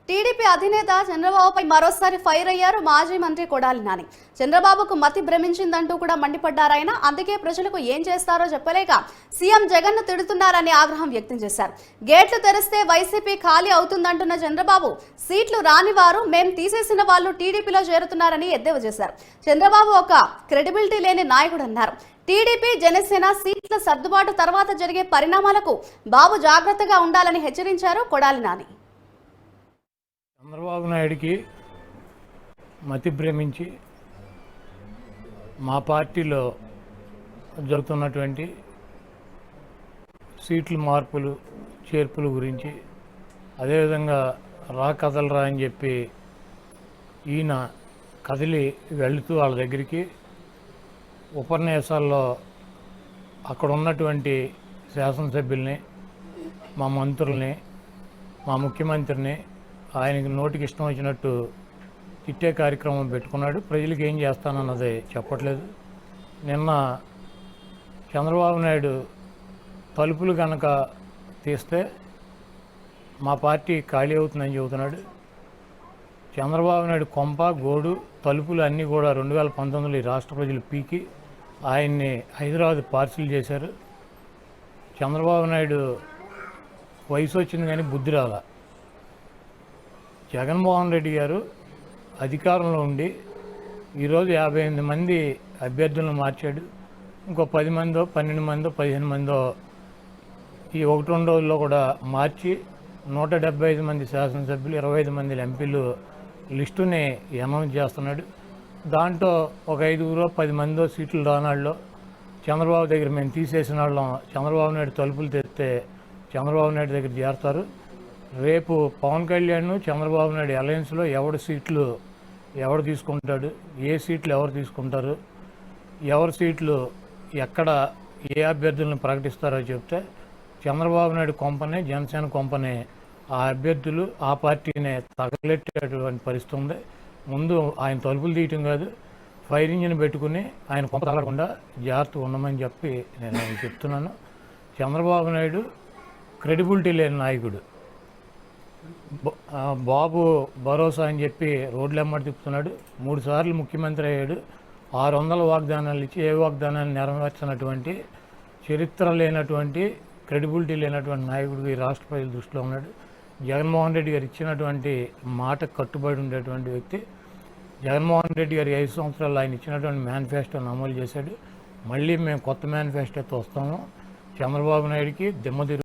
TDP అధినేత చంద్రబాబుపై మరోసారి ఫైర్ అయ్యారు మాజీ మంత్రి కొడాలి నాని. చంద్రబాబుకు మతి భ్రమించిందంటూ కూడా మండిపడ్డారాయన. అందుకే ప్రజలకు ఏం చేస్తారో చెప్పలేక సీఎం జగన్ను తిడుతున్నారని ఆగ్రహం వ్యక్తం చేశారు. గేట్లు తెరిస్తే వైసీపీ ఖాళీ అవుతుందంటున్న చంద్రబాబు, సీట్లు రాని వారు మేం తీసేసిన వాళ్ళు టీడీపీలో చేరుతున్నారని ఎద్దేవా చేశారు. చంద్రబాబు ఒక క్రెడిబిలిటీ లేని నాయకుడు అన్నారు. టీడీపీ జనసేన సీట్ల సర్దుబాటు తర్వాత జరిగే పరిణామాలకు బాబు జాగ్రత్తగా ఉండాలని హెచ్చరించారు కొడాలి నాని. చంద్రబాబు నాయుడికి మతి భ్రమించి మా పార్టీలో జరుగుతున్నటువంటి సీట్ల మార్పులు చేర్పుల గురించి, అదేవిధంగా కదలరా అని చెప్పి ఈయన కదిలి వెళుతూ వాళ్ళ దగ్గరికి ఉపన్యాసాల్లో అక్కడ ఉన్నటువంటి శాసనసభ్యుల్ని, మా మంత్రుల్ని, మా ముఖ్యమంత్రిని ఆయనకి నోటికి ఇష్టం వచ్చినట్టు తిట్టే కార్యక్రమం పెట్టుకున్నాడు. ప్రజలకు ఏం చేస్తానన్నది చెప్పట్లేదు. నిన్న చంద్రబాబు నాయుడు తలుపులు కనుక తీస్తే మా పార్టీ ఖాళీ అవుతుందని చెబుతున్నాడు. చంద్రబాబు నాయుడు కొంప గోడు తలుపులు అన్నీ కూడా 2019లో ఈ రాష్ట్ర ప్రజలు పీకి ఆయన్ని హైదరాబాద్ పార్సిల్ చేశారు. చంద్రబాబు నాయుడు వయసు వచ్చింది కానీ బుద్ధి రాల. జగన్మోహన్ రెడ్డి గారు అధికారంలో ఉండి ఈరోజు 58 మంది అభ్యర్థులను మార్చాడు. ఇంకో 10 మందో 12 మందో 15 మందో ఈ 1-2 రోజుల్లో కూడా మార్చి 175 మంది శాసనసభ్యులు, 25 మంది ఎంపీలు లిస్టుని అనౌన్స్ చేస్తున్నాడు. దాంట్లో ఒక 5-10 మందో సీట్లు రానాళ్ళలో చంద్రబాబు దగ్గర మేము తీసేసిన వాళ్ళం చంద్రబాబు నాయుడు తలుపులు తెస్తే చంద్రబాబు నాయుడు దగ్గర చేరతారు. రేపు పవన్ కళ్యాణ్ చంద్రబాబు నాయుడు అలయన్స్లో ఎవరు తీసుకుంటాడు, ఏ సీట్లు ఎవరు తీసుకుంటారు, ఎవరి సీట్లు ఎక్కడ ఏ అభ్యర్థులను ప్రకటిస్తారో చెప్తే చంద్రబాబు నాయుడు కొంపనే, జనసేన కొంపనే ఆ అభ్యర్థులు ఆ పార్టీనే తగలెట్టేటువంటి పరిస్థితి ఉంది. ముందు ఆయన తలుపులు తీయటం కాదు, ఫైర్ ఇంజిన్ పెట్టుకుని ఆయన కొంప తగలకుండా జాగ్రత్త ఉండమని చెప్పి నేను చెప్తున్నాను. చంద్రబాబు నాయుడు క్రెడిబిలిటీ లేని నాయకుడు. బాబు భరోసా అని చెప్పి రోడ్లు ఎమ్మడి తిప్పుతున్నాడు. 3 సార్లు ముఖ్యమంత్రి అయ్యాడు. 600 వాగ్దానాలు ఇచ్చి ఏ వాగ్దానాన్ని నెరవేర్చినటువంటి చరిత్ర లేనటువంటి, క్రెడిబిలిటీ లేనటువంటి నాయకుడు ఈ రాష్ట్ర ప్రజల దృష్టిలో ఉన్నాడు. జగన్మోహన్ రెడ్డి గారు ఇచ్చినటువంటి మాట కట్టుబడి ఉండేటువంటి వ్యక్తి. జగన్మోహన్ రెడ్డి గారు 5 సంవత్సరాలు ఆయన ఇచ్చినటువంటి మేనిఫెస్టోని అమలు చేశాడు. మళ్ళీ మేము కొత్త మేనిఫెస్టోతో వస్తాము. చంద్రబాబు నాయుడికి దిమ్మదిరు